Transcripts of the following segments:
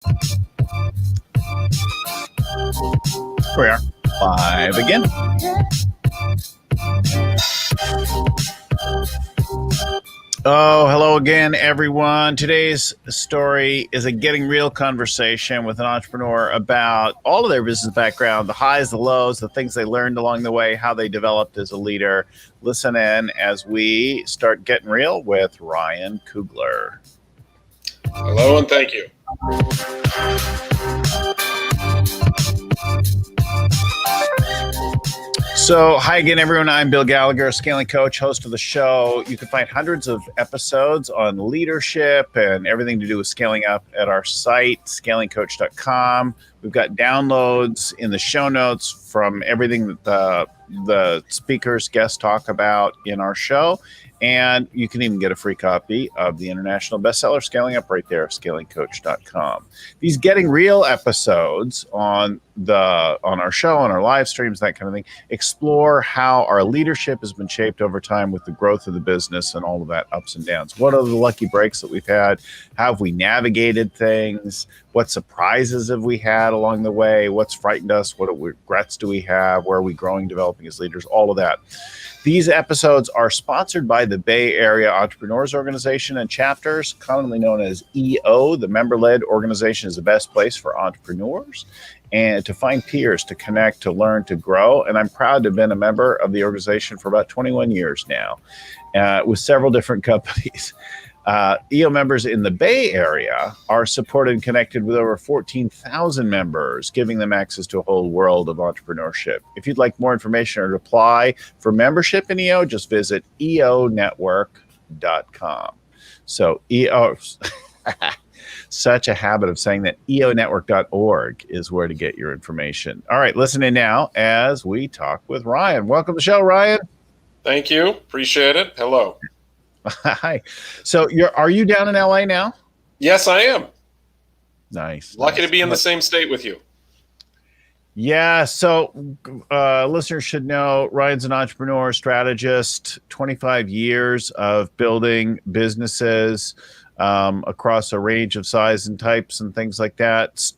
We are live again. Oh, hello again, everyone. Today's story is a getting real conversation with an entrepreneur about all of their business background, the highs, the lows, the things they learned along the way, how they developed as a leader. Listen in as we start getting real with Ryan Kugler. Hello and thank you. So, hi again, everyone. I'm Bill Gallagher, scaling coach, host of the show. You can find hundreds of episodes on leadership and everything to do with scaling up at our site, scalingcoach.com. We've got downloads in the show notes from everything that the speakers, guests talk about in our show. And you can even get a free copy of the international bestseller, Scaling Up, right there, scalingcoach.com. These Getting Real episodes on our show, on our live streams, that kind of thing, explore how our leadership has been shaped over time with the growth of the business and all of that ups and downs. What are the lucky breaks that we've had? How have we navigated things? What surprises have we had along the way? What's frightened us? What regrets do we have? Where are we growing, developing as leaders? All of that. These episodes are sponsored by the Bay Area Entrepreneurs Organization and Chapters, commonly known as EO. The member-led organization is the best place for entrepreneurs and to find peers, to connect, to learn, to grow. And I'm proud to have been a member of the organization for about 21 years now, with several different companies. EO members in the Bay Area are supported and connected with over 14,000 members, giving them access to a whole world of entrepreneurship. If you'd like more information or to apply for membership in EO, just visit eonetwork.com. So EO, such a habit of saying that, eonetwork.org is where to get your information. All right, listen in now as we talk with Ryan. Welcome to the show, Ryan. Thank you. Appreciate it. Hello. Hi. So are you down in LA now? Yes, I am. Nice. Lucky to be in the same state with you. Yeah. So listeners should know Ryan's an entrepreneur, strategist, 25 years of building businesses across a range of size and types and things like that.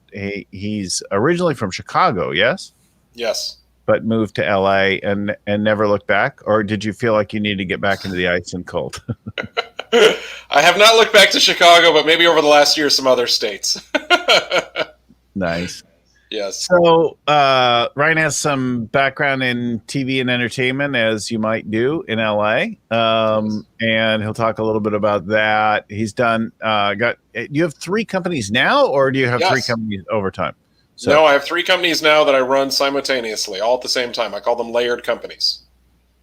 He's originally from Chicago, yes? Yes. But moved to LA and never looked back? Or did you feel like you need to get back into the ice and cold? I have not looked back to Chicago, but maybe over the last year, some other states. Nice. Yes. So Ryan has some background in TV and entertainment, as you might do in LA. And he'll talk a little bit about that. He's done, you have 3 companies now, or do you have 3 companies over time? So, no, I have 3 companies now that I run simultaneously, all at the same time. I call them layered companies.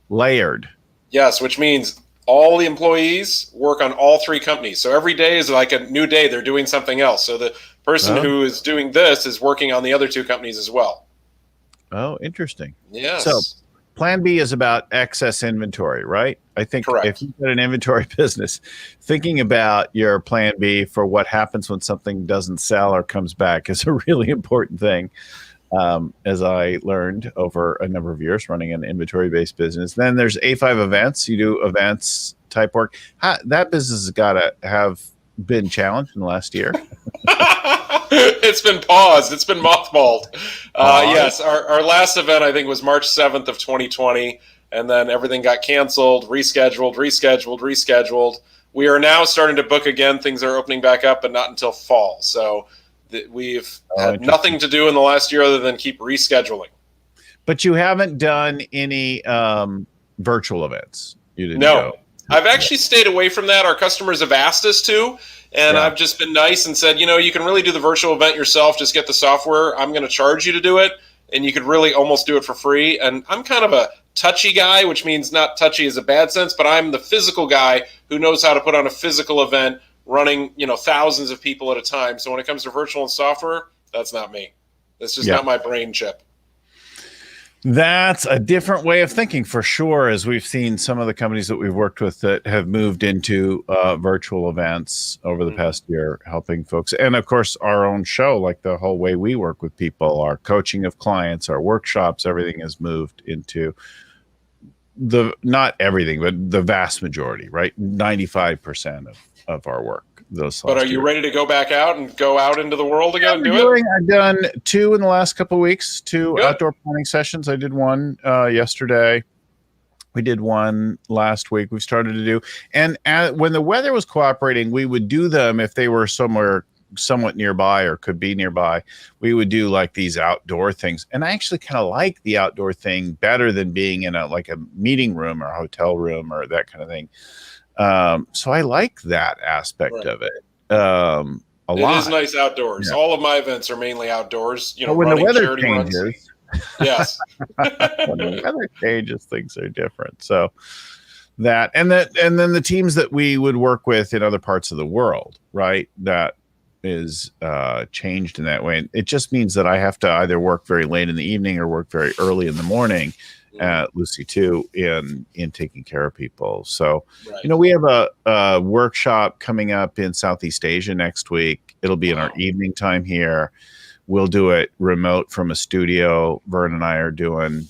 Layered. Yes, which means all the employees work on all 3 companies. So every day is like a new day. They're doing something else. So the person who is doing this is working on the other 2 companies as well. Oh, interesting. Yes. So Plan B is about excess inventory, right? I think Correct. If you've got an inventory business, thinking about your plan B for what happens when something doesn't sell or comes back is a really important thing, as I learned over a number of years running an inventory-based business. Then there's A5 events. You do events type work. That business has got to have been challenged in the last year. It's been paused. It's been mothballed. Yes, our last event, I think, was March 7th of 2020, and then everything got canceled, rescheduled. We are now starting to book again. Things are opening back up, but not until fall. So we've had nothing to do in the last year other than keep rescheduling. But you haven't done any virtual events? You didn't No. go. I've actually stayed away from that. Our customers have asked us to, and I've just been nice and said, you can really do the virtual event yourself. Just get the software. I'm going to charge you to do it, and you could really almost do it for free. And I'm kind of a touchy guy, which means not touchy as a bad sense, but I'm the physical guy who knows how to put on a physical event running, thousands of people at a time. So when it comes to virtual and software, that's not me. That's just not my brain chip. That's a different way of thinking for sure, as we've seen some of the companies that we've worked with that have moved into virtual events over the past year, helping folks. And of course, our own show, like the whole way we work with people, our coaching of clients, our workshops, everything has moved into not everything, but the vast majority, right? 95% of our work. Those But last are you year. ready to go back out and go out into the world again and do it? I've done 2 in the last couple of weeks, 2 Good. outdoor planning sessions. I did one yesterday. We did one last week. We started to do, and when the weather was cooperating, we would do them if they were somewhere somewhat nearby or could be nearby. We would do like these outdoor things, and I actually kind of like the outdoor thing better than being in a meeting room or a hotel room or that kind of thing. So I like that aspect of it a lot. It is nice outdoors. Yeah. All of my events are mainly outdoors. But when the weather changes, runs. Yes. when the weather changes, things are different. So that, and then the teams that we would work with in other parts of the world, right? That is changed in that way. And it just means that I have to either work very late in the evening or work very early in the morning at Lucy too in taking care of people. So, we have a workshop coming up in Southeast Asia next week. It'll be in our evening time here. We'll do it remote from a studio. Vern and I are doing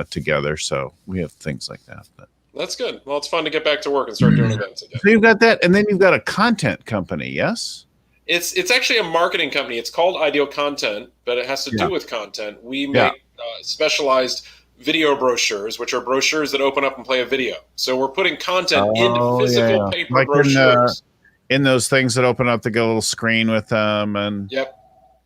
together. So we have things like that. But that's good. Well, it's fun to get back to work and start doing events again. So you've got that, and then you've got a content company, yes? It's actually a marketing company. It's called Ideal Content, but it has to do with content. We make specialized video brochures, which are brochures that open up and play a video. So we're putting content in physical paper brochures. In those things that open up, they get a little screen with them. And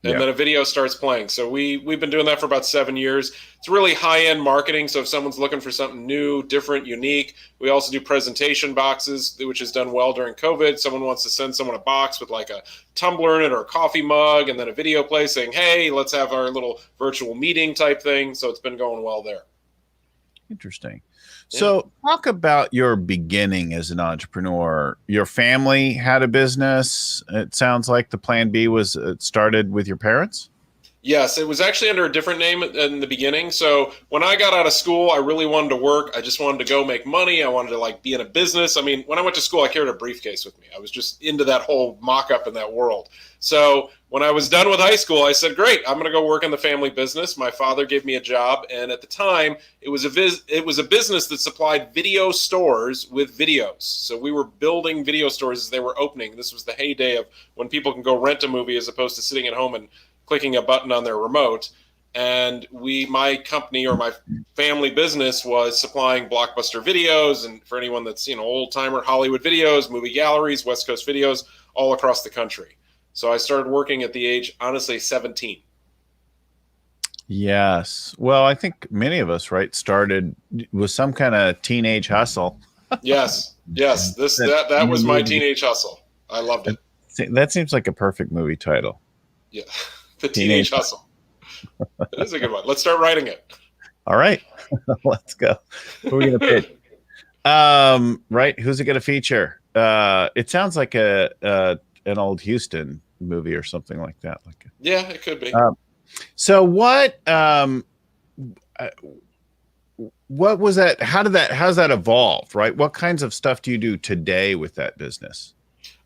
then a video starts playing. So we've been doing that for about 7 years. It's really high-end marketing. So if someone's looking for something new, different, unique, we also do presentation boxes, which has done well during COVID. Someone wants to send someone a box with like a tumbler in it or a coffee mug, and then a video play saying, hey, let's have our little virtual meeting type thing. So it's been going well there. Interesting. So talk about your beginning as an entrepreneur. Your family had a business. It sounds like the plan B was it started with your parents. Yes, it was actually under a different name in the beginning. So when I got out of school, I really wanted to work. I just wanted to go make money. I wanted to be in a business. I mean, when I went to school, I carried a briefcase with me. I was just into that whole mock-up in that world. So when I was done with high school, I said, great, I'm going to go work in the family business. My father gave me a job. And at the time, it was a business that supplied video stores with videos. So we were building video stores as they were opening. This was the heyday of when people can go rent a movie as opposed to sitting at home and clicking a button on their remote. And my company or my family business was supplying Blockbuster videos. And for anyone that's, old timer, Hollywood videos, movie galleries, West Coast videos, all across the country. So I started working at the age, honestly, 17. Yes. Well, I think many of us, started with some kind of teenage hustle. Yes. That was my teenage hustle. I loved it. That seems like a perfect movie title. Yeah. The Teenage Hustle. It is a good one. Let's start writing it. All right. Let's go. Who are we going to pitch? Right. Who's it going to feature? It sounds like an old Houston movie or something like that. Yeah, it could be. So what was that? How's that evolved? Right. What kinds of stuff do you do today with that business?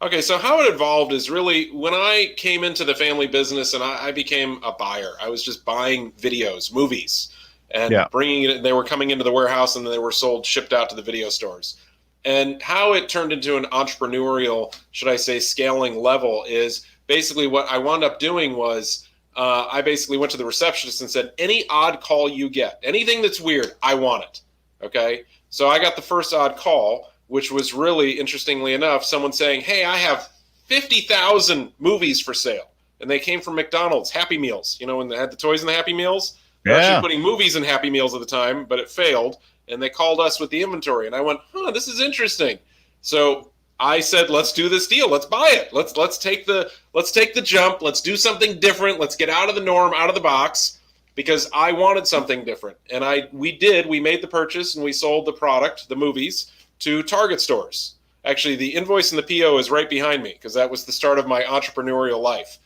Okay, so how it evolved is really when I came into the family business and I became a buyer. I was just buying videos, movies, and bringing it. They were coming into the warehouse and then they were shipped out to the video stores. And how it turned into an entrepreneurial, should I say, scaling level is basically what I wound up doing was I basically went to the receptionist and said, any odd call you get, anything that's weird, I want it. Okay, so I got the first odd call, which was really, interestingly enough, someone saying, hey, I have 50,000 movies for sale. And they came from McDonald's, Happy Meals. When they had the toys in the Happy Meals? They're actually putting movies in Happy Meals at the time, but it failed. And they called us with the inventory. And I went, this is interesting. So I said, let's do this deal. Let's buy it. Let's take the jump. Let's do something different. Let's get out of the norm, out of the box, because I wanted something different. And we made the purchase and we sold the product, the movies, to Target stores. Actually, the invoice and the PO is right behind me because that was the start of my entrepreneurial life.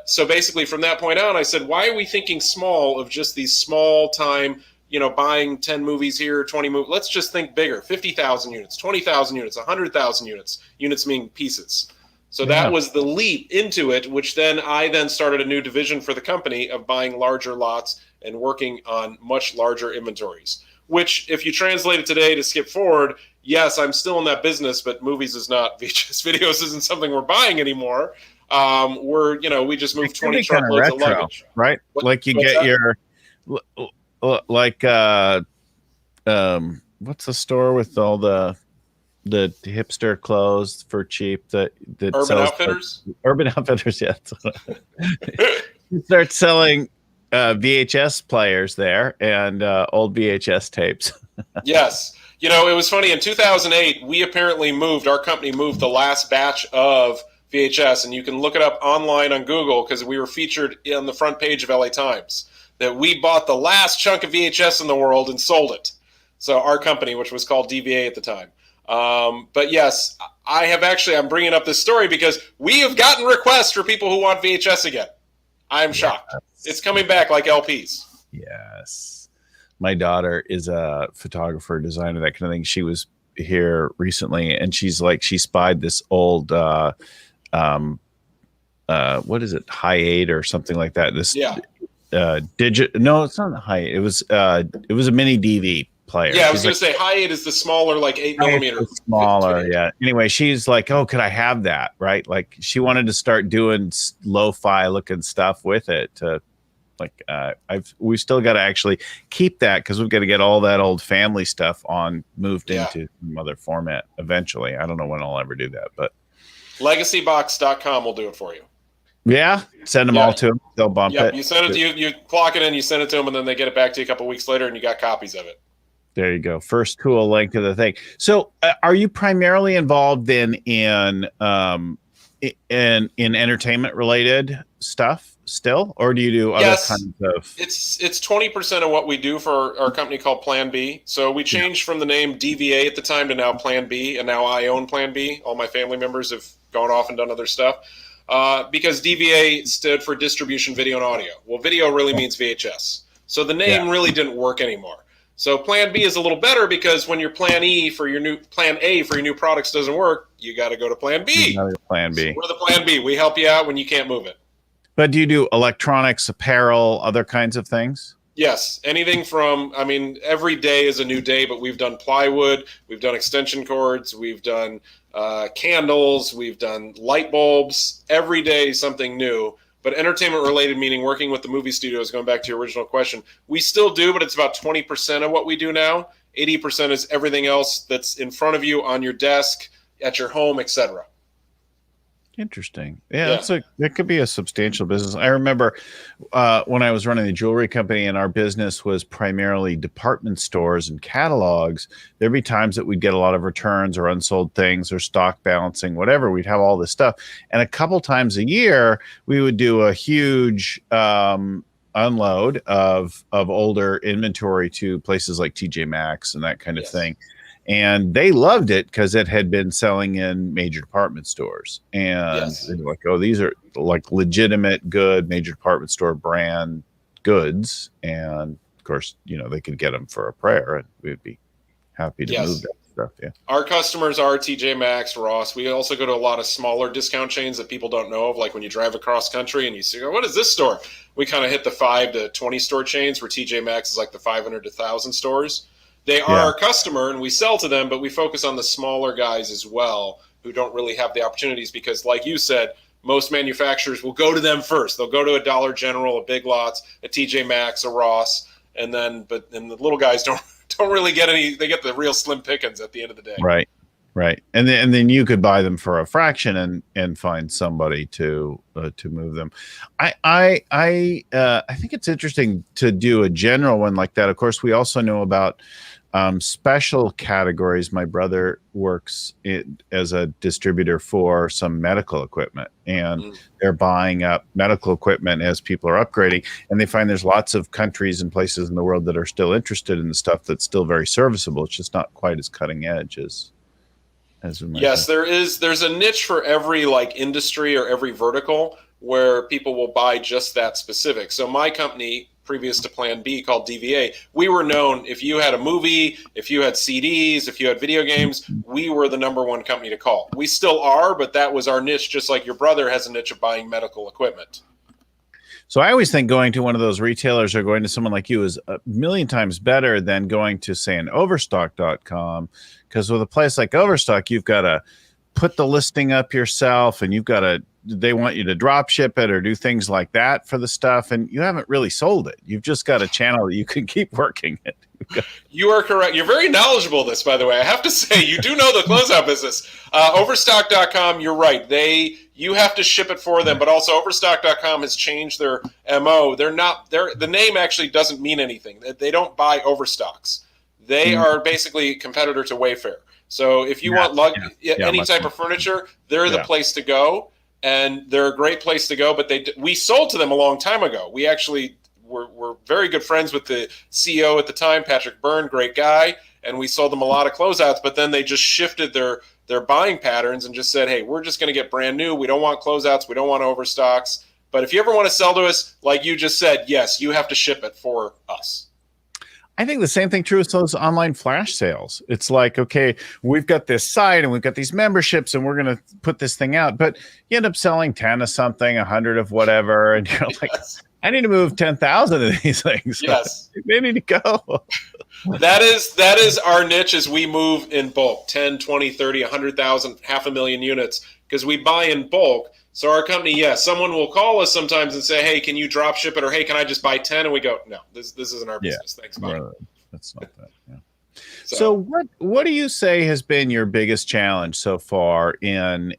So basically from that point on, I said, why are we thinking small of just these small time, buying 10 movies here, 20 movies? Let's just think bigger, 50,000 units, 20,000 units, 100,000 units meaning pieces. So that was the leap into it, which I started a new division for the company of buying larger lots and working on much larger inventories. Which, if you translate it today to skip forward, yes, I'm still in that business, but movies is not. VHS videos isn't something we're buying anymore. We just moved 20 truckloads of luggage. Right? Like you get your, like, what's the store with all the hipster clothes for cheap that Urban sells Outfitters? Urban Outfitters, yeah. You start selling VHS players there and old VHS tapes. Yes. It was funny. In 2008, our company moved the last batch of VHS, and you can look it up online on Google because we were featured on the front page of LA Times, that we bought the last chunk of VHS in the world and sold it. So our company, which was called DVA at the time. But yes, I'm bringing up this story because we have gotten requests for people who want VHS again. I'm shocked. It's coming back like LPs. Yes. My daughter is a photographer, designer, that kind of thing. She was here recently, and she spied this old, what is it? High 8 or something like that. This, no, it's not a high 8. It was a MiniDV player. Yeah, I was going to say high 8 is the smaller, like 8 millimeter. Smaller, yeah. Anyway, she's like, oh, could I have that? Right? Like, she wanted to start doing lo-fi looking stuff with it. We've still got to actually keep that because we've got to get all that old family stuff moved into some other format eventually. I don't know when I'll ever do that, but legacybox.com will do it for you. Yeah, send them all to them. They'll bump it. You send it. You clock it in. You send it to them, and then they get it back to you a couple of weeks later, and you got copies of it. There you go. First cool link to the thing. So, are you primarily involved in entertainment related stuff still, or do you do other kinds of? It's 20% of what we do for our company called Plan B. So we changed from the name DVA at the time to now Plan B, and now I own Plan B. All my family members have gone off and done other stuff. Because DVA stood for distribution video and audio. Well, video really means VHS. So the name really didn't work anymore. So Plan B is a little better because when your Plan A for your new products doesn't work, you got to go to Plan B. Plan B. So we're the Plan B. We help you out when you can't move it. But do you do electronics, apparel, other kinds of things? Yes. Anything from, every day is a new day, but we've done plywood, we've done extension cords, we've done candles, we've done light bulbs. Every day something new. But entertainment related, meaning working with the movie studios, going back to your original question, we still do, but it's about 20% of what we do now. 80% is everything else that's in front of you, on your desk, at your home, etc. Interesting. Yeah, that could be a substantial business. I remember when I was running the jewelry company and our business was primarily department stores and catalogs, there'd be times that we'd get a lot of returns or unsold things or stock balancing, whatever. We'd have all this stuff. And a couple times a year, we would do a huge unload of older inventory to places like TJ Maxx and that kind of thing. And they loved it because it had been selling in major department stores. And they were like, oh, these are like legitimate, good major department store brand goods. And of course, they could get them for a prayer and we'd be happy to move that stuff. Yeah. Our customers are TJ Maxx, Ross. We also go to a lot of smaller discount chains that people don't know of. Like when you drive across country and you see, what is this store? We kind of hit the 5 to 20 store chains where TJ Maxx is like the 500 to 1,000 stores. They are our customer, and we sell to them, but we focus on the smaller guys as well who don't really have the opportunities because, like you said, most manufacturers will go to them first. They'll go to a Dollar General, a Big Lots, a TJ Maxx, a Ross, and the little guys don't really get any. They get the real slim pickings at the end of the day. Right. And then you could buy them for a fraction and find somebody to move them. I think it's interesting to do a general one like that. Of course, we also know about special categories. My brother works as a distributor for some medical equipment, and they're buying up medical equipment as people are upgrading, and they find there's lots of countries and places in the world that are still interested in the stuff that's still very serviceable. It's just not quite as cutting edge as yes, there's a niche for every industry or every vertical where people will buy just that specific. So my company, previous to Plan B, called DVA, we were known, if you had a movie, if you had CDs, if you had video games, we were the number one company to call. We still are, but that was our niche, just like your brother has a niche of buying medical equipment. So I always think going to one of those retailers or going to someone like you is a million times better than going to, say, an Overstock.com, because with a place like Overstock, you've got to put the listing up yourself, and they want you to drop ship it or do things like that for the stuff, and you haven't really sold it. You've just got a channel that you can keep working it. You are correct. You're very knowledgeable this, by the way. I have to say, you do know the closeout business. Overstock.com, you're right. You have to ship it for them, but also Overstock.com has changed their MO. The name actually doesn't mean anything. They don't buy Overstocks. They are basically a competitor to Wayfair. So if you want any type of furniture, they're the place to go, and they're a great place to go. But we sold to them a long time ago. We actually were very good friends with the CEO at the time, Patrick Byrne, great guy, and we sold them a lot of closeouts. But then they just shifted their buying patterns and just said, hey, we're just going to get brand new. We don't want closeouts. We don't want overstocks. But if you ever want to sell to us, like you just said, yes, you have to ship it for us. I think the same thing true with those online flash sales. It's like, okay, we've got this site and we've got these memberships and we're going to put this thing out, but you end up selling 10 of something, 100 of whatever. And you're like, I need to move 10,000 of these things. Yes. They need to go. That is our niche, as we move in bulk, 10, 20, 30, 100,000, 500,000 units, because we buy in bulk. So our company, yes, someone will call us sometimes and say, hey, can you drop ship it? Or, hey, can I just buy 10? And we go, no, this isn't our business. Thanks, bye. Right. That's not that. Yeah. So what do you say has been your biggest challenge so far in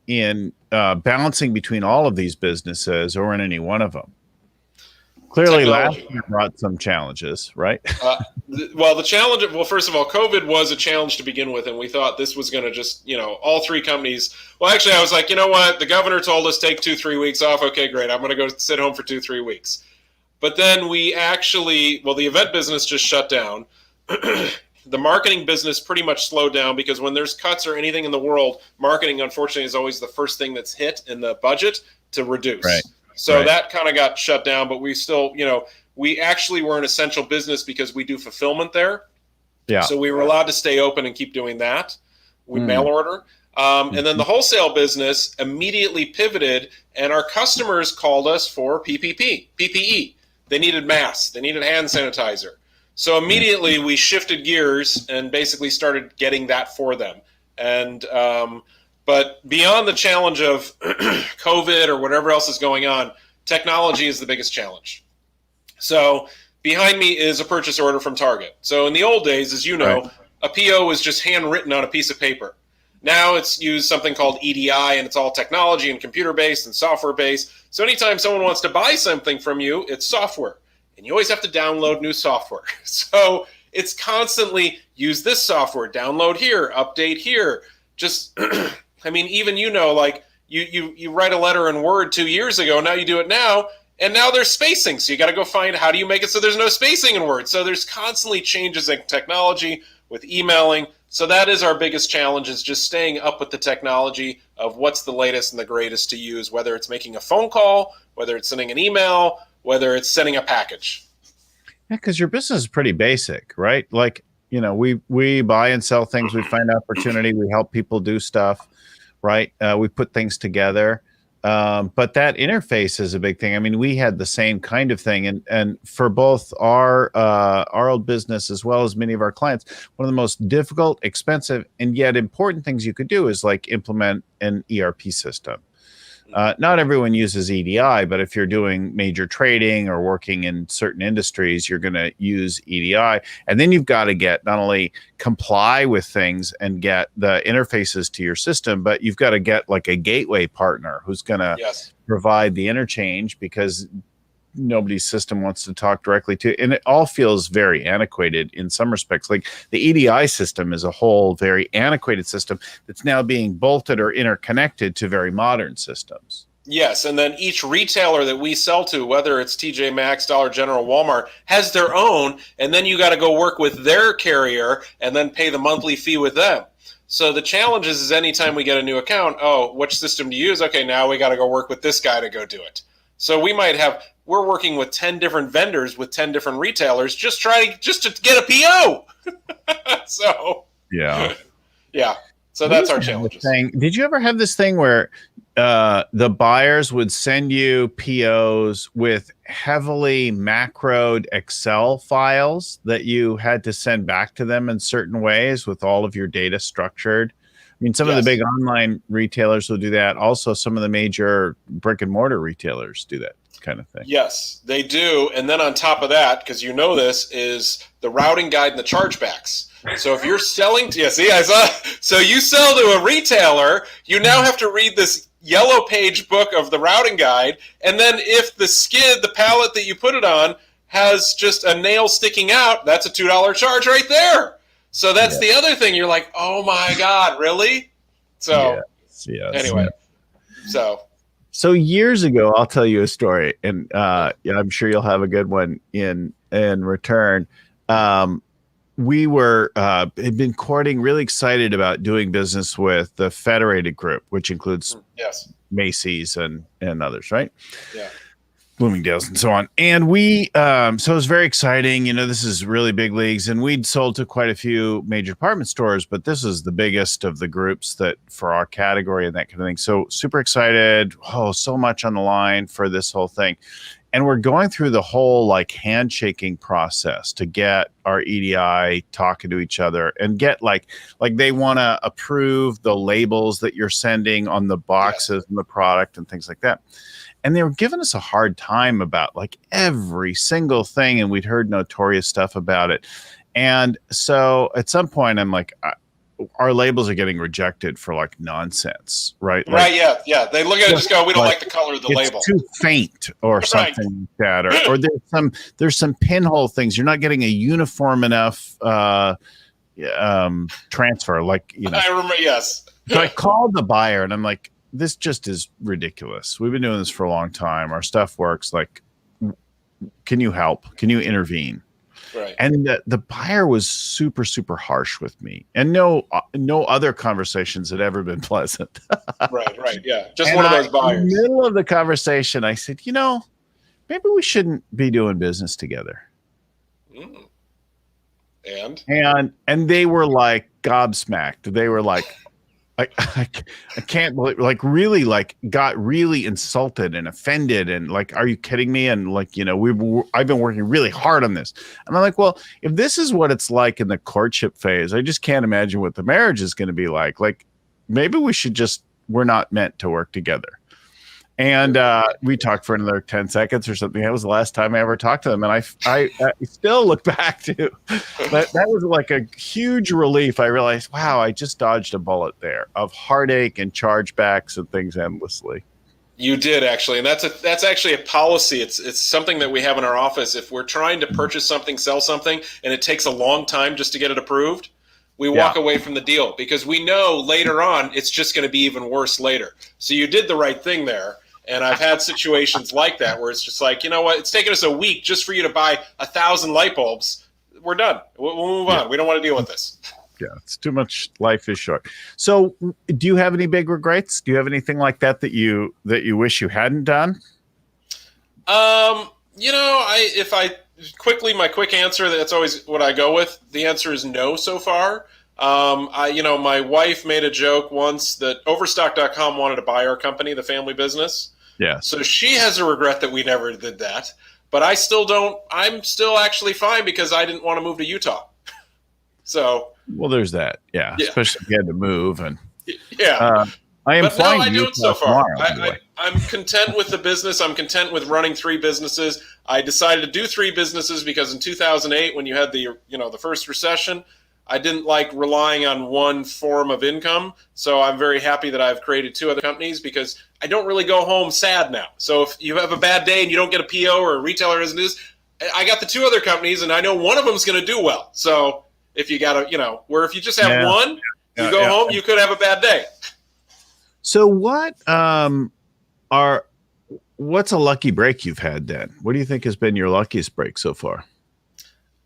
balancing between all of these businesses, or in any one of them? Clearly, last year brought some challenges, right? The challenge, first of all, COVID was a challenge to begin with, and we thought this was going to just, all three companies. Well, actually, I was like, you know what? The governor told us take 2-3 weeks off. Okay, great. I'm going to go sit home for 2-3 weeks. But then the event business just shut down. The marketing business pretty much slowed down, because when there's cuts or anything in the world, marketing, unfortunately, is always the first thing that's hit in the budget to reduce. Right. So that kind of got shut down, but we still, we actually were an essential business because we do fulfillment there. Yeah. So we were allowed to stay open and keep doing that. We mail order. And then the wholesale business immediately pivoted, and our customers called us for PPE. They needed masks. They needed hand sanitizer. So immediately we shifted gears and basically started getting that for them. And but beyond the challenge of COVID or whatever else is going on, technology is the biggest challenge. So behind me is a purchase order from Target. So in the old days, as you know, a PO was just handwritten on a piece of paper. Now it's used something called EDI, and it's all technology and computer-based and software-based. So anytime someone wants to buy something from you, it's software. And you always have to download new software. So it's constantly use this software, download here, update here. Just, I mean, even like you write a letter in Word 2 years ago, now you do it now, and now there's spacing. So you got to go find how do you make it so there's no spacing in Word. So there's constantly changes in technology with emailing. So that is our biggest challenge, is just staying up with the technology of what's the latest and the greatest to use, whether it's making a phone call, whether it's sending an email, whether it's sending a package. Yeah, because your business is pretty basic, right? Like, we buy and sell things. We find opportunity. We help people do stuff, right? We put things together. But that interface is a big thing. I mean, we had the same kind of thing. And for both our old business as well as many of our clients, one of the most difficult, expensive, and yet important things you could do is like implement an ERP system. Not everyone uses EDI, but if you're doing major trading or working in certain industries, you're going to use EDI. And then you've got to get not only comply with things and get the interfaces to your system, but you've got to get like a gateway partner who's going to provide the interchange, because nobody's system wants to talk directly to, and it all feels very antiquated in some respects. Like the EDI system is a whole very antiquated system that's now being bolted or interconnected to very modern systems. Yes, and then each retailer that we sell to, whether it's TJ Maxx, Dollar General, Walmart, has their own, and then you got to go work with their carrier and then pay the monthly fee with them. So the challenge is anytime we get a new account, which system do you use? Okay, now we got to go work with this guy to go do it. So we're working with 10 different vendors with 10 different retailers just to get a PO. So yeah. So that's our challenges. Did you ever have this thing where the buyers would send you POs with heavily macroed Excel files that you had to send back to them in certain ways with all of your data structured? I mean, some of the big online retailers will do that. Also, some of the major brick and mortar retailers do that kind of thing. Yes, they do. And then on top of that, because you know this, is the routing guide and the chargebacks. So if you're selling to, so you sell to a retailer, you now have to read this yellow page book of the routing guide. And then if the skid, the pallet that you put it on, has just a nail sticking out, that's a $2 charge right there. So that's the other thing. You're like, oh my God, really? So anyway, so years ago, I'll tell you a story, and I'm sure you'll have a good one in return. We had been courting, really excited about doing business with the Federated Group, which includes Macy's and others, right? Yeah. Bloomingdale's and so on. And we, so it was very exciting. You know, this is really big leagues, and we'd sold to quite a few major department stores, but this is the biggest of the groups that for our category and that kind of thing. So super excited. Oh, so much on the line for this whole thing. And we're going through the whole like handshaking process to get our EDI talking to each other and get like they want to approve the labels that you're sending on the boxes and the product and things like that. And they were giving us a hard time about like every single thing. And we'd heard notorious stuff about it. And so at some point I'm like, our labels are getting rejected for like nonsense, right? Like, right. Yeah. They look at it and just go, we don't like the color of the label. It's too faint or something like that. Or there's some pinhole things. You're not getting a uniform enough transfer. Like, you know, I remember. Yes. So I called the buyer and I'm like, this just is ridiculous. We've been doing this for a long time. Our stuff works. Like, can you help? Can you intervene? Right. And the buyer was super, super harsh with me, and no other conversations had ever been pleasant. Right. Yeah. Just one of those buyers. In the middle of the conversation, I said, you know, maybe we shouldn't be doing business together. And they were like gobsmacked. They were like, I can't believe, like, really, like, got really insulted and offended and like, are you kidding me? And like, you know, I've been working really hard on this. And I'm like, well, if this is what it's like in the courtship phase, I just can't imagine what the marriage is going to be like. Like, maybe we're not meant to work together. And we talked for another 10 seconds or something. That was the last time I ever talked to them. And I still look back to that was like a huge relief. I realized, wow, I just dodged a bullet there of heartache and chargebacks and things endlessly. You did, actually. And that's actually a policy. It's something that we have in our office. If we're trying to purchase something, sell something, and it takes a long time just to get it approved, we walk away from the deal because we know later on it's just going to be even worse later. So you did the right thing there. And I've had situations like that where it's just like, you know what, it's taken us a week just for you to buy 1,000 light bulbs. We're done. We'll move on. We don't want to deal with this. Yeah, it's too much. Life is short. So do you have any big regrets? Do you have anything like that you wish you hadn't done? You know, my quick answer, that's always what I go with. The answer is no so far. My wife made a joke once that Overstock.com wanted to buy our company, the family business. Yeah. So she has a regret that we never did that, but I still don't. I'm still actually fine because I didn't want to move to Utah. So. Well, there's that. Yeah. Especially if you had to move and. Yeah. I am fine. No, I don't so far. I'm content with the business. I'm content with running 3 businesses. I decided to do 3 businesses because in 2008, when you had the first recession, I didn't like relying on one form of income. So I'm very happy that I've created 2 other companies because I don't really go home sad now. So if you have a bad day and you don't get a PO or a retailer doesn't do this, I got the 2 other companies and I know one of them is going to do well. So if you got to, where if you just have one, you go home, you could have a bad day. So what's a lucky break you've had then? What do you think has been your luckiest break so far?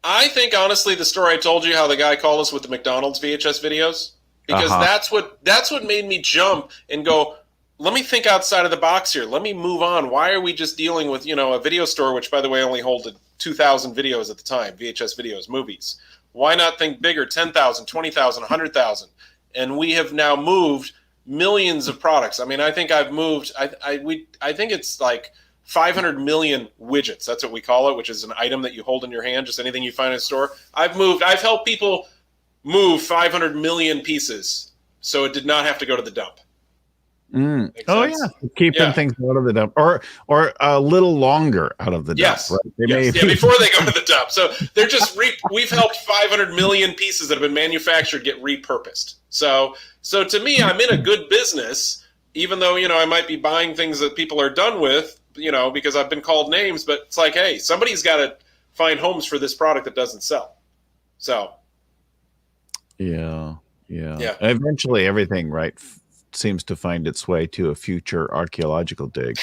I think, honestly, the story I told you, how the guy called us with the McDonald's VHS videos, because that's what made me jump and go, let me think outside of the box here. Let me move on. Why are we just dealing with, a video store, which, by the way, only holded 2,000 videos at the time, VHS videos, movies. Why not think bigger, 10,000, 20,000, 100,000? and we have now moved millions of products. I mean, I think I've moved. I think it's like 500 million widgets. That's what we call it, which is an item that you hold in your hand, just anything you find in a store. I've helped people move 500 million pieces, so it did not have to go to the dump. Oh yeah, keeping things out of the dump, or a little longer out of the dump. Right? Before they go to the dump. So they're just we've helped 500 million pieces that have been manufactured get repurposed. So to me, I'm in a good business, even though I might be buying things that people are done with, because I've been called names. But it's like, hey, somebody's got to find homes for this product that doesn't sell. So yeah. Eventually, everything seems to find its way to a future archaeological dig.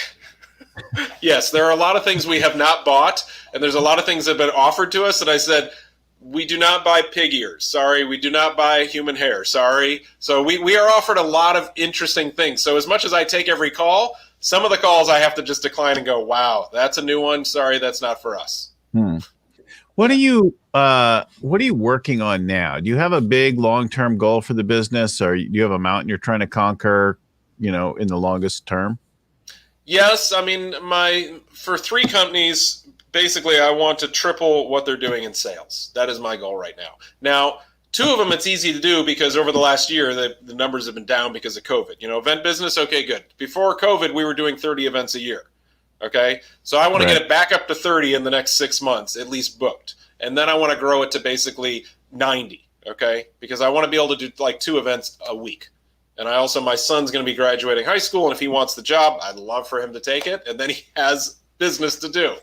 Yes, there are a lot of things we have not bought, and there's a lot of things that have been offered to us, and I said, we do not buy pig ears. Sorry, we do not buy human hair. Sorry. So we are offered a lot of interesting things. So as much as I take every call, some of the calls I have to just decline and go, wow, that's a new one. Sorry, that's not for us. What are you working on now? Do you have a big long-term goal for the business, or do you have a mountain you're trying to conquer, in the longest term? Yes. I mean, for 3 companies, basically I want to triple what they're doing in sales. That is my goal right now. Now, 2 of them, it's easy to do because over the last year, the numbers have been down because of COVID. Event business, okay, good. Before COVID, we were doing 30 events a year. Okay, so I want to get it back up to 30 in the next 6 months, at least booked. And then I want to grow it to basically 90, okay? Because I want to be able to do like 2 events a week. And my son's going to be graduating high school, and if he wants the job, I'd love for him to take it. And then he has business to do.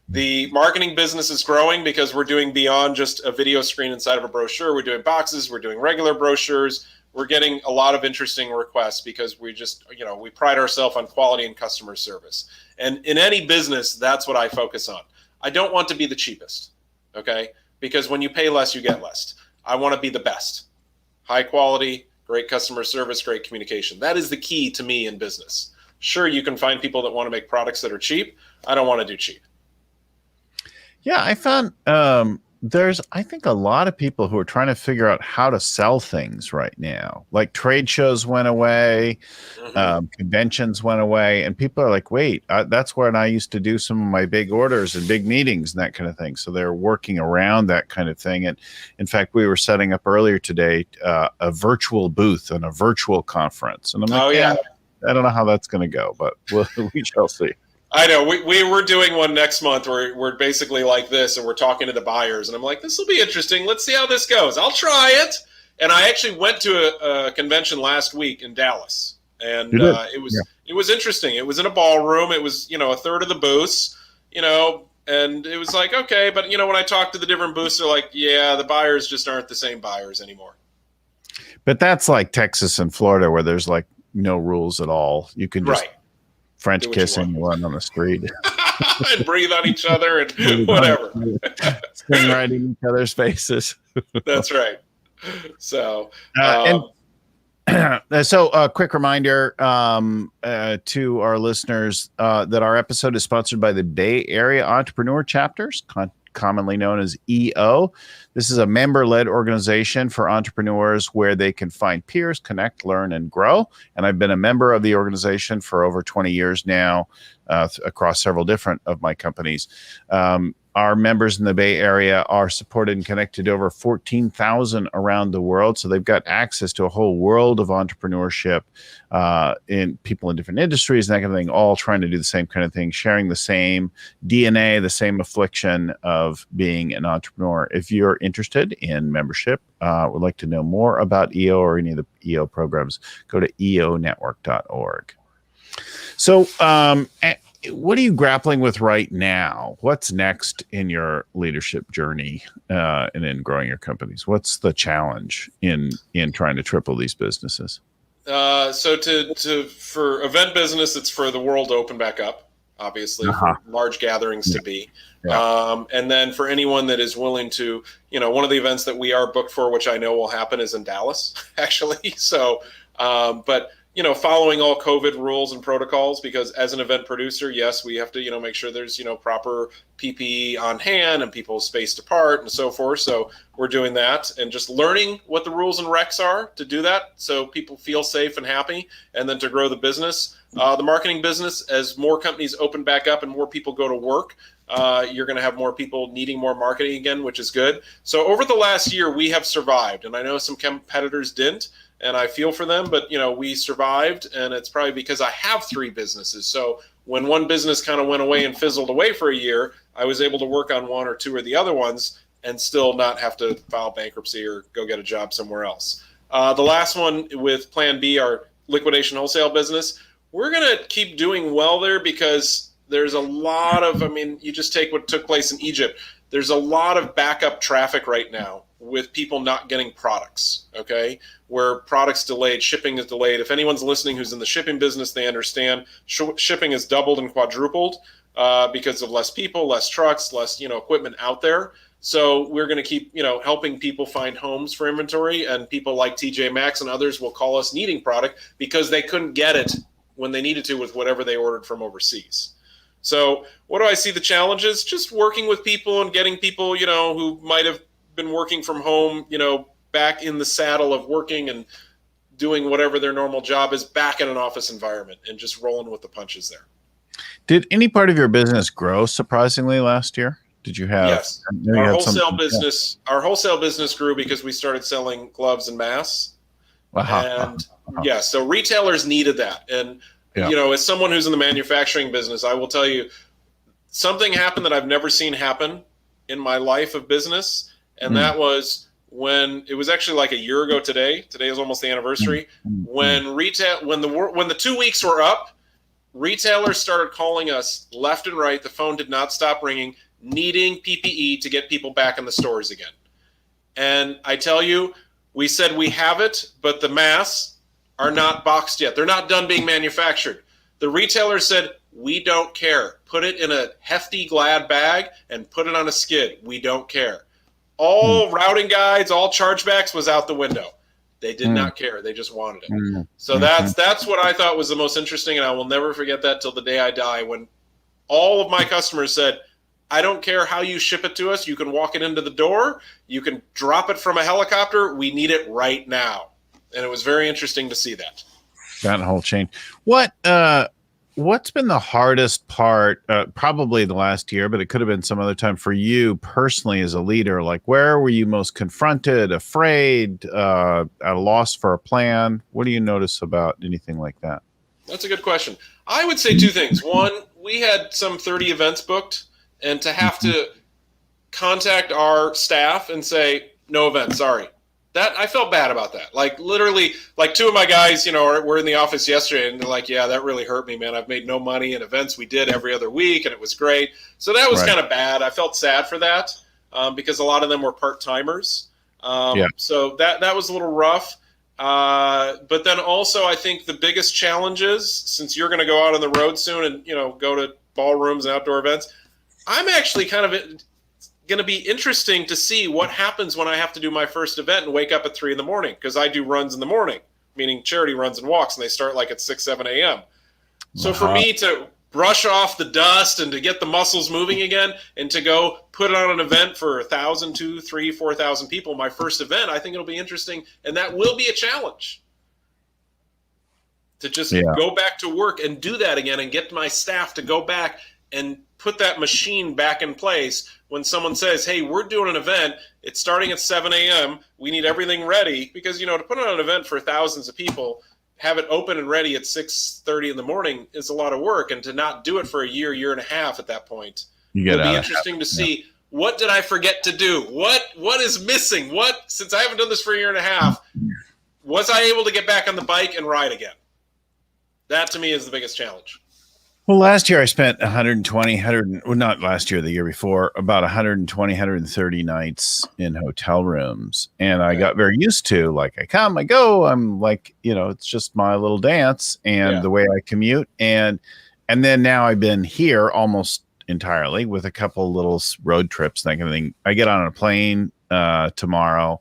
The marketing business is growing because we're doing beyond just a video screen inside of a brochure. We're doing boxes, we're doing regular brochures. We're getting a lot of interesting requests because we just, we pride ourselves on quality and customer service. And in any business, that's what I focus on. I don't want to be the cheapest, okay? Because when you pay less, you get less. I want to be the best. High quality, great customer service, great communication. That is the key to me in business. Sure, you can find people that want to make products that are cheap. I don't want to do cheap. Yeah, I found there's, I think, a lot of people who are trying to figure out how to sell things right now. Like trade shows went away, conventions went away, and people are like, wait, that's when I used to do some of my big orders and big meetings and that kind of thing. So they're working around that kind of thing. And in fact, we were setting up earlier today a virtual booth and a virtual conference. And I'm like, I don't know how that's going to go, but we shall see. I know. We're doing one next month where we're basically like this, and we're talking to the buyers. And I'm like, this will be interesting. Let's see how this goes. I'll try it. And I actually went to a convention last week in Dallas, and it was interesting. It was in a ballroom. It was a third of the booths, and it was like, okay, but when I talk to the different booths, they're like, yeah, the buyers just aren't the same buyers anymore. But that's like Texas and Florida, where there's like no rules at all. You can just French kiss anyone on the street. And breathe on each other and whatever. Sing right in each other's faces. That's right. So, so a quick reminder to our listeners that our episode is sponsored by the Bay Area Entrepreneur Chapters, commonly known as EO. This is a member-led organization for entrepreneurs where they can find peers, connect, learn, and grow. And I've been a member of the organization for over 20 years now across several different of my companies. Our members in the Bay Area are supported and connected to over 14,000 around the world. So they've got access to a whole world of entrepreneurship in people in different industries and that kind of thing, all trying to do the same kind of thing, sharing the same DNA, the same affliction of being an entrepreneur. If you're interested in membership, would like to know more about EO or any of the EO programs, go to eonetwork.org. So, what are you grappling with right now? What's next in your leadership journey and in growing your companies? What's the challenge in trying to triple these businesses? So for event business, it's for the world to open back up, obviously, for large gatherings to be. Yeah. And then for anyone that is willing to, one of the events that we are booked for, which I know will happen, is in Dallas, actually. So, but following all COVID rules and protocols, because as an event producer, yes, we have to, make sure there's, proper PPE on hand and people spaced apart and so forth. So we're doing that and just learning what the rules and recs are to do that so people feel safe and happy, and then to grow the business. The marketing business, as more companies open back up and more people go to work, you're going to have more people needing more marketing again, which is good. So over the last year, we have survived, and I know some competitors didn't, and I feel for them, but we survived, and it's probably because I have 3 businesses. So when one business kind of went away and fizzled away for a year, I was able to work on 1 or 2 or the other ones and still not have to file bankruptcy or go get a job somewhere else. The last one with Plan B, our liquidation wholesale business, we're going to keep doing well there because there's a lot of, you just take what took place in Egypt. There's a lot of backup traffic right now with people not getting products, okay, where products delayed, shipping is delayed. If anyone's listening who's in the shipping business, they understand shipping has doubled and quadrupled because of less people, less trucks, less, equipment out there. So we're going to keep, helping people find homes for inventory, and people like TJ Maxx and others will call us needing product because they couldn't get it when they needed to with whatever they ordered from overseas. So what do I see the challenges? Just working with people and getting people, who might have been working from home, back in the saddle of working and doing whatever their normal job is, back in an office environment and just rolling with the punches there. Did any part of your business grow surprisingly last year? Did you have? Yes. Our wholesale business grew because we started selling gloves and masks. So retailers needed that. And, as someone who's in the manufacturing business, I will tell you something happened that I've never seen happen in my life of business. And that was when it was actually like a year ago today. Today is almost the anniversary. When the 2 weeks were up, retailers started calling us left and right. The phone did not stop ringing, needing PPE to get people back in the stores again. And I tell you, we said we have it, but the masks are not boxed yet. They're not done being manufactured. The retailer said, we don't care. Put it in a hefty Glad bag and put it on a skid. We don't care. All routing guides, all chargebacks was out the window. They did not care. They just wanted it. So that's what I thought was the most interesting, and I will never forget that till the day I die, when all of my customers said, I don't care how you ship it to us. You can walk it into the door. You can drop it from a helicopter. We need it right now. And it was very interesting to see that. That whole chain. What's been the hardest part, probably the last year, but it could have been some other time for you personally as a leader? Like, where were you most confronted, afraid, at a loss for a plan? What do you notice about anything like that? That's a good question. I would say 2 things. One, we had some 30 events booked, and to have to contact our staff and say, no event, sorry. That I felt bad about that. Like literally, like 2 of my guys, were in the office yesterday, and they're like, yeah, that really hurt me, man. I've made no money in events we did every other week, and it was great. So that was kind of bad. I felt sad for that because a lot of them were part-timers. So that was a little rough. But then also I think the biggest challenges, since you're going to go out on the road soon and, go to ballrooms and outdoor events, I'm actually kind of going to be interesting to see what happens when I have to do my first event and wake up at 3 a.m, because I do runs in the morning, meaning charity runs and walks, and they start like at 6, 7 a.m. So for me to brush off the dust and to get the muscles moving again and to go put on an event for 1,000, 2,000, 3,000, 4,000 people, my first event, I think it'll be interesting. And that will be a challenge to just go back to work and do that again and get my staff to go back and put that machine back in place when someone says, hey, we're doing an event, it's starting at 7 a.m., we need everything ready, because, to put on an event for thousands of people, have it open and ready at 6:30 in the morning is a lot of work, and to not do it for a year and a half at that point, it'll be interesting to see, what did I forget to do? What is missing? Since I haven't done this for a year and a half, was I able to get back on the bike and ride again? That to me is the biggest challenge. Well, last year I spent not last year, the year before, about 120, 130 nights in hotel rooms. And I got very used to, like, I come, I go, I'm like, it's just my little dance and the way I commute. And then now I've been here almost entirely with a couple little road trips, that kind of thing. I get on a plane tomorrow.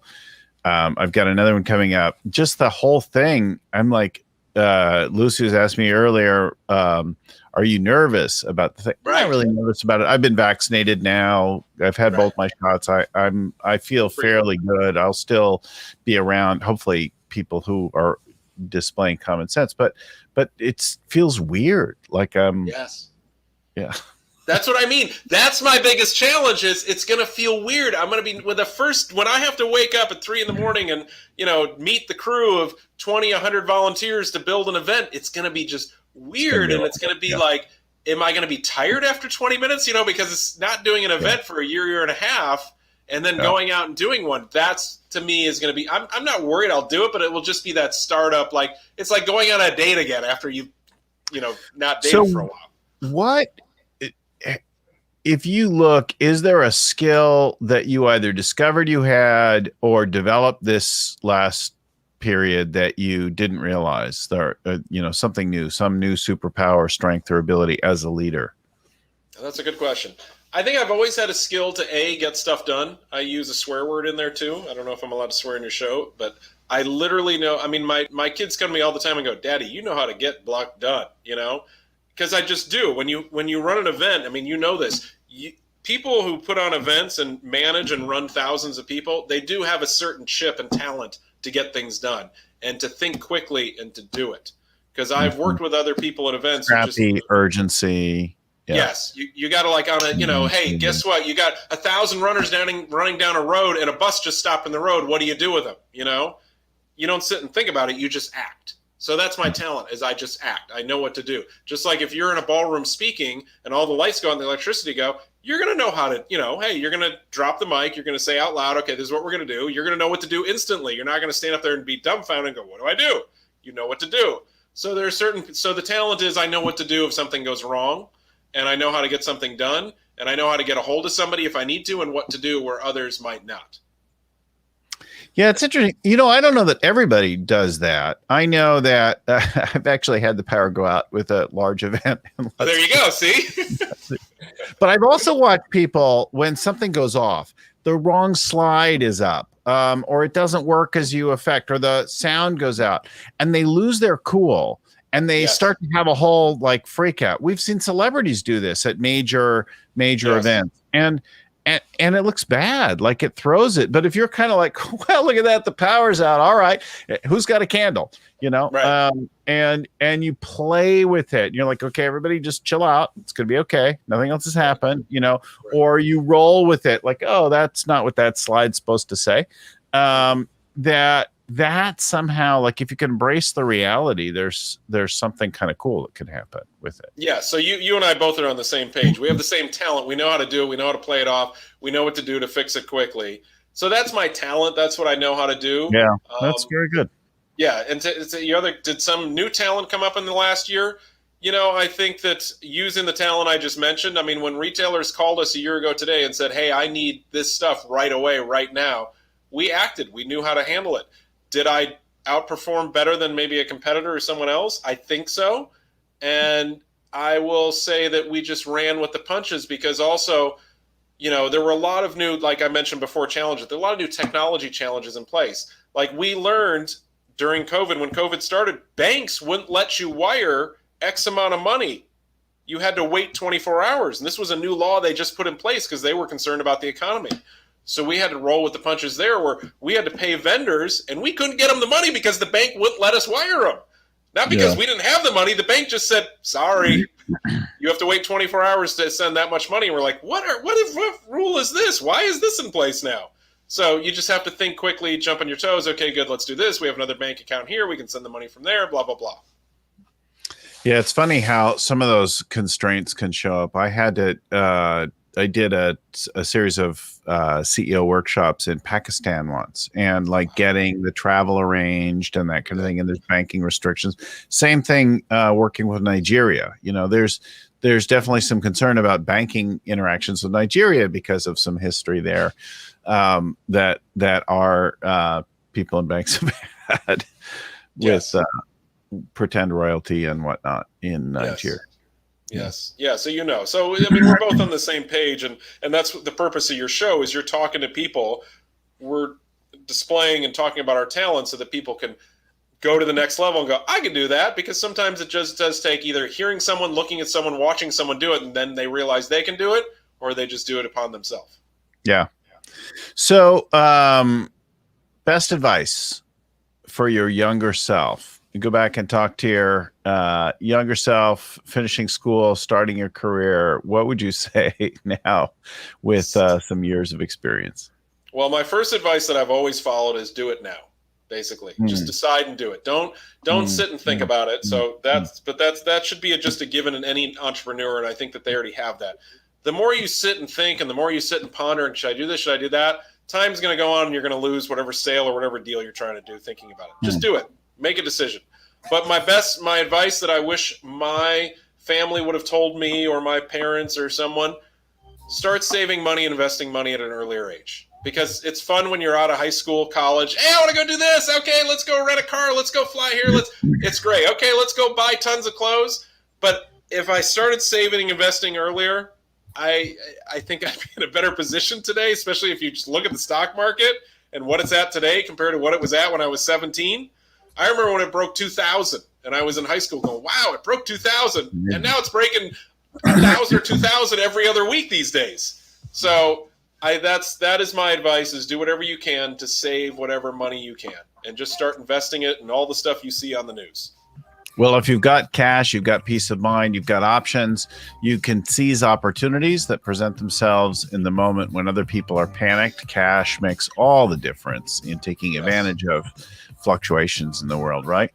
I've got another one coming up. Just the whole thing. I'm like, Lucy was asking me earlier, are you nervous about the thing? Right. I'm not really nervous about it. I've been vaccinated now. I've had both my shots. I feel fairly good. I'll still be around, hopefully, people who are displaying common sense, but it feels weird. Like yes. Yeah. That's what I mean. That's my biggest challenge is it's going to feel weird. I'm going to be when I have to wake up at 3 a.m. and, meet the crew of 20, 100 volunteers to build an event. It's going to be just weird. And it's going to be like, am I going to be tired after 20 minutes? Because it's not doing an event for a year and a half and then going out and doing one. That's to me is going to be, I'm not worried I'll do it, but it will just be that startup. Like it's like going on a date again after not dated for a while. What? If you look, is there a skill that you either discovered you had or developed this last period that you didn't realize? There, something new, some new superpower, strength, or ability as a leader? That's a good question. I think I've always had a skill to get stuff done. I use a swear word in there too. I don't know if I'm allowed to swear in your show, but I literally know. I mean, my kids come to me all the time and go, "Daddy, you know how to get block done," Because I just do. When you run an event, I mean, this. People who put on events and manage and run thousands of people, they do have a certain chip and talent to get things done and to think quickly and to do it. Because I've worked with other people at events. Scrappy, urgency. Yeah. Yes. You got to hey, guess what? You got 1,000 runners running down a road and a bus just stopped in the road. What do you do with them? You don't sit and think about it. You just act. So that's my talent is I just act. I know what to do. Just like if you're in a ballroom speaking and all the lights go and the electricity go, you're going to know how to, hey, you're going to drop the mic. You're going to say out loud, okay, this is what we're going to do. You're going to know what to do instantly. You're not going to stand up there and be dumbfounded and go, what do I do? You know what to do. So the talent is I know what to do if something goes wrong and I know how to get something done and I know how to get a hold of somebody if I need to and what to do where others might not. Yeah, it's interesting. I don't know that everybody does that. I know that I've actually had the power go out with a large event. There you go. See? But I've also watched people when something goes off, the wrong slide is up, or it doesn't work as you affect, or the sound goes out, and they lose their cool and they start to have a whole freak out. We've seen celebrities do this at major events, and it looks bad, like it throws it. But if you're kind of like, well, look at that, the power's out. All right, who's got a candle? Right. And you play with it. You're like, okay, everybody just chill out. It's gonna be okay. Nothing else has happened, right. Or you roll with it, like, oh, that's not what that slide's supposed to say. That somehow, like, if you can embrace the reality, there's something kind of cool that can happen with it. Yeah. So you and I both are on the same page. We have the same talent. We know how to do it. We know how to play it off. We know what to do to fix it quickly. So that's my talent. That's what I know how to do. Yeah, that's very good. Yeah. And did some new talent come up in the last year? I think that using the talent I just mentioned, I mean, when retailers called us a year ago today and said, hey, I need this stuff right away, right now, we acted. We knew how to handle it. Did I outperform better than maybe a competitor or someone else? I think so. And I will say that we just ran with the punches because also, there were a lot of new, like I mentioned before, challenges. There were a lot of new technology challenges in place. Like we learned during COVID, when COVID started, banks wouldn't let you wire X amount of money. You had to wait 24 hours. And this was a new law they just put in place because they were concerned about the economy. So we had to roll with the punches there where we had to pay vendors and we couldn't get them the money because the bank wouldn't let us wire them. Not because we didn't have the money. The bank just said, sorry, you have to wait 24 hours to send that much money. And we're like, what rule is this? Why is this in place now? So you just have to think quickly, jump on your toes. Okay, good, let's do this. We have another bank account here. We can send the money from there, blah, blah, blah. Yeah, it's funny how some of those constraints can show up. I did a series of CEO workshops in Pakistan once, and getting the travel arranged and that kind of thing. And there's banking restrictions. Same thing working with Nigeria. There's definitely some concern about banking interactions with Nigeria because of some history there that our people in banks have had with pretend royalty and whatnot in Nigeria. Yes. Yeah. So, so, I mean, we're both on the same page and that's the purpose of your show is you're talking to people. We're displaying and talking about our talents so that people can go to the next level and go, I can do that, because sometimes it just does take either hearing someone, looking at someone, watching someone do it, and then they realize they can do it, or they just do it upon themselves. Yeah. So, best advice for your younger self. You go back and talk to your younger self, finishing school, starting your career. What would you say now with some years of experience? Well, my first advice that I've always followed is do it now. Basically, just decide and do it. Don't sit and think about it. So that should be just a given in any entrepreneur, and I think that they already have that. The more you sit and think, and the more you sit and ponder, and should I do this? Should I do that? Time's going to go on, and you're going to lose whatever sale or whatever deal you're trying to do thinking about it. Just do it. Make a decision. But my advice that I wish my family would have told me, or my parents or someone, start saving money and investing money at an earlier age. Because it's fun when you're out of high school, college. Hey, I want to go do this. Okay, let's go rent a car. Let's go fly here. It's great. Okay, let's go buy tons of clothes. But if I started saving and investing earlier, I think I'd be in a better position today, especially if you just look at the stock market and what it's at today compared to what it was at when I was 17. I remember when it broke 2,000, and I was in high school going, wow, it broke 2,000. And now it's breaking 1,000 or 2,000 every other week these days. So that is my advice, is do whatever you can to save whatever money you can, and just start investing it in all the stuff you see on the news. Well, if you've got cash, you've got peace of mind, you've got options, you can seize opportunities that present themselves in the moment when other people are panicked. Cash makes all the difference in taking advantage of fluctuations in the world, right?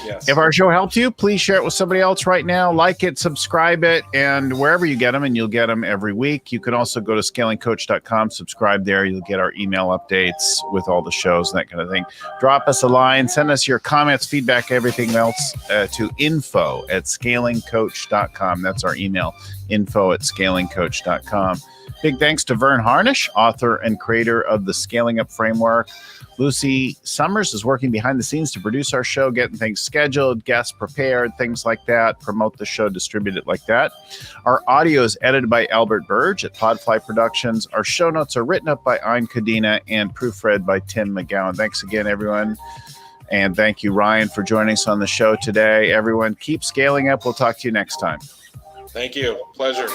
Yes. If our show helped you, please share it with somebody else right now. Like it, subscribe it, and wherever you get them, and you'll get them every week. You can also go to scalingcoach.com, subscribe there. You'll get our email updates with all the shows and that kind of thing. Drop us a line, send us your comments, feedback, everything else to info@scalingcoach.com. That's our email, info@scalingcoach.com. Big thanks to Vern Harnish, author and creator of the Scaling Up Framework. Lucy Summers is working behind the scenes to produce our show, getting things scheduled, guests prepared, things like that, promote the show, distribute it like that. Our audio is edited by Albert Burge at Podfly Productions. Our show notes are written up by Ein Kadena and proofread by Tim McGowan. Thanks again, everyone. And thank you, Ryan, for joining us on the show today. Everyone, keep scaling up. We'll talk to you next time. Thank you. Pleasure.